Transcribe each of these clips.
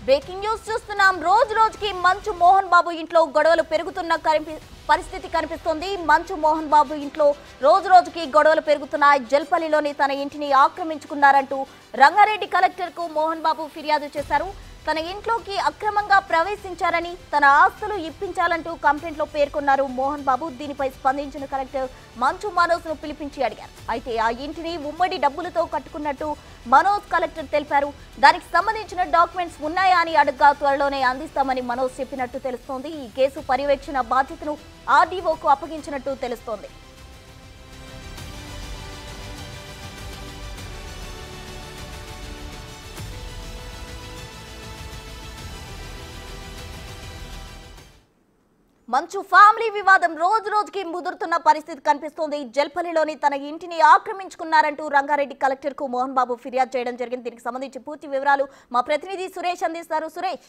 Breaking news చూస్తున్నాం. రోజు రోజుకి మంచు మోహన్ బాబు ఇంట్లో గొడవలు పెరుగుతున్న పరిస్థితి కనిపిస్తోంది. మంచు మోహన్ బాబు ఇంట్లో రోజు రోజుకి గొడవలు పెరుగుతున్నాయి. జల్పల్లిలోని తన ఇంటిని ఆక్రమించుకున్నారంటూ రంగారెడ్డి కలెక్టర్కు మోహన్ బాబు ఫిర్యాదు చేశారు. తన ఇంట్లోకి అక్రమంగా ప్రవేశించారని, తన ఆస్తులు ఇప్పించాలంటూ కంప్లైంట్లో పేర్కొన్నారు మోహన్ బాబు. దీనిపై స్పందించిన కలెక్టర్ మంచు మనోజ్ ను పిలిపించి అడిగారు. అయితే ఆ ఇంటిని ఉమ్మడి డబ్బులతో కట్టుకున్నట్టు మనోజ్ కలెక్టర్ తెలిపారు. దానికి సంబంధించిన డాక్యుమెంట్స్ ఉన్నాయా అని అడగ్గా త్వరలోనే అందిస్తామని మనోజ్ చెప్పినట్టు తెలుస్తోంది. ఈ కేసు పర్యవేక్షణ బాధ్యతను ఆర్డీఓకు అప్పగించినట్టు తెలుస్తోంది. మంచు ఫ్యామిలీ వివాదం రోజు రోజుకి ముదురుతున్న పరిస్థితి కనిపిస్తోంది. జల్పల్లిలోని తన ఇంటిని ఆక్రమించుకున్నారంటూ రంగారెడ్డి కలెక్టర్ కు మోహన్ బాబు ఫిర్యాదు చేయడం జరిగింది. దీనికి సంబంధించి పూర్తి వివరాలు మా ప్రతినిధి సురేష్ అందిస్తారు. సురేష్,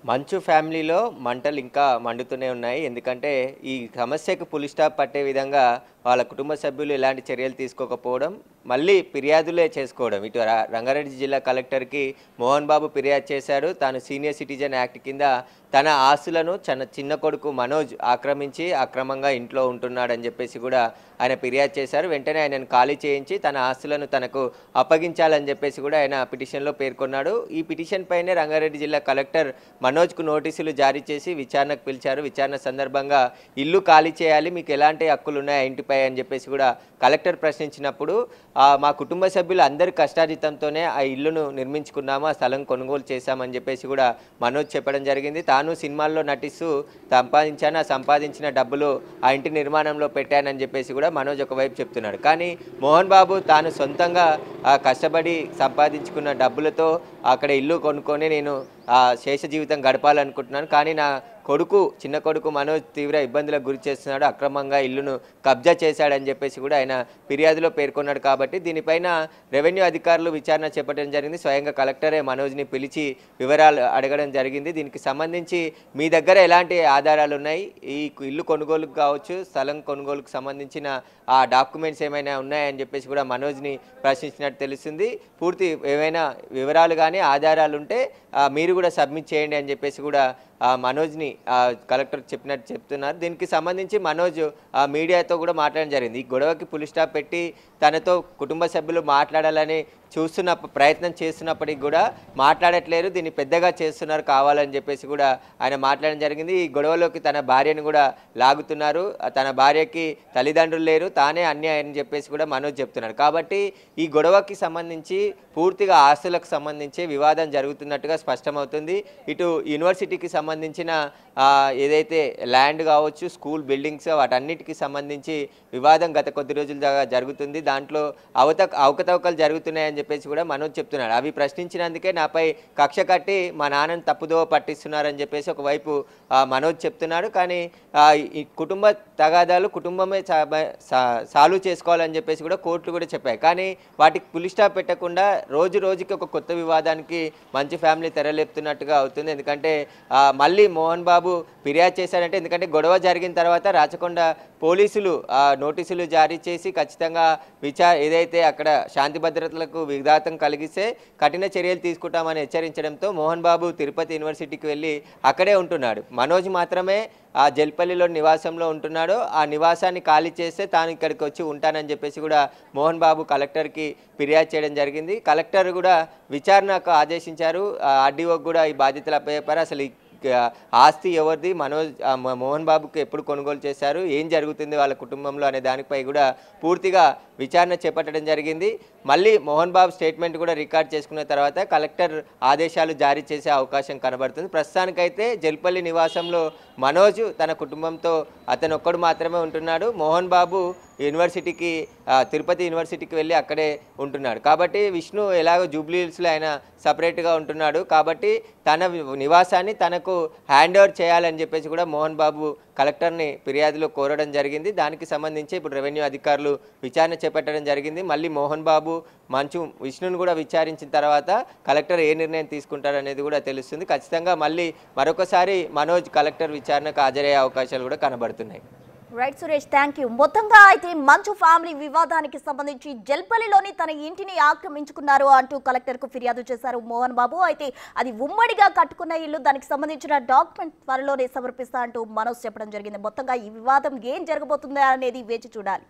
మంచు ఫ్యామిలీలో మంటలు ఇంకా మండుతూనే ఉన్నాయి. ఎందుకంటే ఈ సమస్యకు పులి స్టాప్ పట్టే విధంగా వాళ్ళ కుటుంబ సభ్యులు ఎలాంటి చర్యలు తీసుకోకపోవడం, మళ్ళీ ఫిర్యాదులే చేసుకోవడం. ఇటు రంగారెడ్డి జిల్లా కలెక్టర్కి మోహన్ బాబు ఫిర్యాదు చేశారు. తాను సీనియర్ సిటిజన్ యాక్ట్ కింద తన ఆస్తులను చిన్న కొడుకు మనోజ్ ఆక్రమించి అక్రమంగా ఇంట్లో ఉంటున్నాడని చెప్పేసి కూడా ఆయన ఫిర్యాదు చేశారు. వెంటనే ఆయనను ఖాళీ చేయించి తన ఆస్తులను తనకు అప్పగించాలని చెప్పేసి కూడా ఆయన పిటిషన్లో పేర్కొన్నాడు. ఈ పిటిషన్ పైనే రంగారెడ్డి జిల్లా కలెక్టర్ మనోజ్కు నోటీసులు జారీ చేసి విచారణకు పిలిచారు. విచారణ సందర్భంగా ఇల్లు ఖాళీ చేయాలి, మీకు ఎలాంటి హక్కులు ఉన్నాయి ఆ ఇంటిపై అని చెప్పేసి కూడా కలెక్టర్ ప్రశ్నించినప్పుడు, మా కుటుంబ సభ్యులు అందరి కష్టార్జితంతోనే ఆ ఇల్లును నిర్మించుకున్నాము, ఆ స్థలం కొనుగోలు చేశామని చెప్పేసి కూడా మనోజ్ చెప్పడం జరిగింది. తాను సినిమాల్లో నటిస్తూ సంపాదించాను, ఆ సంపాదించిన డబ్బులు ఆ ఇంటి నిర్మాణంలో పెట్టానని చెప్పేసి కూడా మనోజ్ ఒకవైపు చెప్తున్నాడు. కానీ మోహన్ బాబు తాను సొంతంగా కష్టపడి సంపాదించుకున్న డబ్బులతో అక్కడ ఇల్లు కొనుక్కొని నేను శేష జీవితం గడపాలనుకుంటున్నాను, కానీ నా చిన్న కొడుకు మనోజ్ తీవ్ర ఇబ్బందులకు గురి చేస్తున్నాడు, అక్రమంగా ఇల్లును కబ్జా చేశాడని చెప్పేసి కూడా ఆయన ఫిర్యాదులో పేర్కొన్నాడు. కాబట్టి దీనిపైన రెవెన్యూ అధికారులు విచారణ చేపట్టడం జరిగింది. స్వయంగా కలెక్టరే మనోజ్ని పిలిచి వివరాలు అడగడం జరిగింది. దీనికి సంబంధించి మీ దగ్గర ఎలాంటి ఆధారాలు ఉన్నాయి, ఈ ఇల్లు కొనుగోలుకు కావచ్చు, స్థలం కొనుగోలుకు సంబంధించిన ఆ డాక్యుమెంట్స్ ఏమైనా ఉన్నాయని చెప్పేసి కూడా మనోజ్ని ప్రశ్నించినట్టు తెలుస్తుంది. పూర్తి ఏమైనా వివరాలు కానీ ఆధారాలు ఉంటే మీరు కూడా సబ్మిట్ చేయండి అని చెప్పేసి కూడా మనోజ్ని కలెక్టర్ చెప్పినట్టు చెప్తున్నారు. దీనికి సంబంధించి మనోజ్ మీడియాతో కూడా మాట్లాడడం జరిగింది. ఈ గొడవకి పులి స్టాప్ పెట్టి తనతో కుటుంబ సభ్యులు మాట్లాడాలని ప్రయత్నం చేస్తున్నప్పటికీ కూడా మాట్లాడట్లేరు, దీన్ని పెద్దగా చేస్తున్నారు కావాలని చెప్పేసి కూడా ఆయన మాట్లాడడం జరిగింది. ఈ గొడవలోకి తన భార్యను కూడా లాగుతున్నారు, తన భార్యకి తల్లిదండ్రులు లేరు, తానే అన్యాయం అని చెప్పేసి కూడా మనోజ్ చెప్తున్నాడు. కాబట్టి ఈ గొడవకి సంబంధించి పూర్తిగా ఆస్తులకు సంబంధించి వివాదం జరుగుతున్నట్టుగా స్పష్టమవుతుంది. ఇటు యూనివర్సిటీకి సంబంధించిన ఏదైతే ల్యాండ్ కావచ్చు, స్కూల్ బిల్డింగ్స్, వాటన్నిటికీ సంబంధించి వివాదం గత కొద్ది రోజుల జరుగుతుంది. దాంట్లో అవకతవకలు జరుగుతున్నాయని చెప్పేసి కూడా మనోజ్ చెప్తున్నాడు. అవి ప్రశ్నించినందుకే నాపై కక్ష కట్టి మా నాన్నని తప్పుదోవ పట్టిస్తున్నారని చెప్పేసి ఒకవైపు మనోజ్ చెప్తున్నాడు. కానీ ఈ కుటుంబ తగాదాలు కుటుంబమే సాల్వ్ చేసుకోవాలని చెప్పేసి కూడా కోర్టులు కూడా చెప్పాయి. కానీ వాటికి పులి స్టాప్ పెట్టకుండా రోజు రోజుకి ఒక కొత్త వివాదానికి మంచి ఫ్యామిలీ తెరలేపుతున్నట్టుగా అవుతుంది. ఎందుకంటే మళ్ళీ మోహన్ బాబు ఫిర్యాదు చేశాడంటే, ఎందుకంటే గొడవ జరిగిన తర్వాత రాచకొండ పోలీసులు నోటీసులు జారీ చేసి ఖచ్చితంగా ఏదైతే అక్కడ శాంతి భద్రతలకు విఘాతం కలిగిస్తే కఠిన చర్యలు తీసుకుంటామని హెచ్చరించడంతో మోహన్ బాబు తిరుపతి యూనివర్సిటీకి వెళ్ళి అక్కడే ఉంటున్నాడు. మనోజ్ మాత్రమే ఆ జల్పల్లిలో నివాసంలో ఉంటున్నాడు. ఆ నివాసాన్ని ఖాళీ చేస్తే తాను ఇక్కడికి వచ్చి ఉంటానని చెప్పేసి కూడా మోహన్ బాబు కలెక్టర్కి ఫిర్యాదు చేయడం జరిగింది. కలెక్టర్ కూడా విచారణకు ఆదేశించారు. ఆర్డీఓకి కూడా ఈ బాధ్యతలు అప్పచెప్పారు. అసలు ఆస్తి ఎవరిది, మోహన్ బాబుకి ఎప్పుడు కొనుగోలు చేశారు, ఏం జరుగుతుంది వాళ్ళ కుటుంబంలో అనే దానిపై కూడా పూర్తిగా విచారణ చేపట్టడం జరిగింది. మళ్ళీ మోహన్ బాబు స్టేట్మెంట్ కూడా రికార్డ్ చేసుకున్న తర్వాత కలెక్టర్ ఆదేశాలు జారీ చేసే అవకాశం కనబడుతుంది. ప్రస్తుతానికైతే జల్పల్లి నివాసంలో మనోజ్ తన కుటుంబంతో అతను ఒక్కడు మాత్రమే ఉంటున్నాడు. మోహన్ బాబు యూనివర్సిటీకి తిరుపతి యూనివర్సిటీకి వెళ్ళి అక్కడే ఉంటున్నాడు. కాబట్టి విష్ణు ఎలాగో జూబ్లీ హిల్స్లో ఆయన సపరేట్గా ఉంటున్నాడు. కాబట్టి తన నివాసాన్ని తనకు హ్యాండ్ ఓవర్ చేయాలని చెప్పేసి కూడా మోహన్ బాబు కలెక్టర్ని ఫిర్యాదులో కోరడం జరిగింది. దానికి సంబంధించి ఇప్పుడు రెవెన్యూ అధికారులు విచారణ చేపట్టడం జరిగింది. మళ్ళీ మోహన్ బాబు విష్ణును కూడా విచారించిన తర్వాత కలెక్టర్ ఏ నిర్ణయం తీసుకుంటారనేది కూడా తెలుస్తుంది. ఖచ్చితంగా మళ్ళీ మరొకసారి మనోజ్ కలెక్టర్ విచారణకు హాజరయ్యే అవకాశాలు కూడా కనబడుతున్నాయి. Right Suresh, thank you. మొత్తంగా అయితే మంచు ఫ్యామిలీ వివాదానికి సంబంధించి జల్పల్లిలోని తన ఇంటిని ఆక్రమించుకున్నారు అంటూ కలెక్టర్ కు ఫిర్యాదు చేశారు మోహన్ బాబు. అయితే అది ఉమ్మడిగా కట్టుకున్న ఇల్లు, దానికి సంబంధించిన డాక్యుమెంట్ త్వరలోనే సమర్పిస్తా అంటూ మనోజ్ చెప్పడం జరిగింది. మొత్తంగా ఈ వివాదం ఏం జరగబోతుందా అనేది వేచి చూడాలి.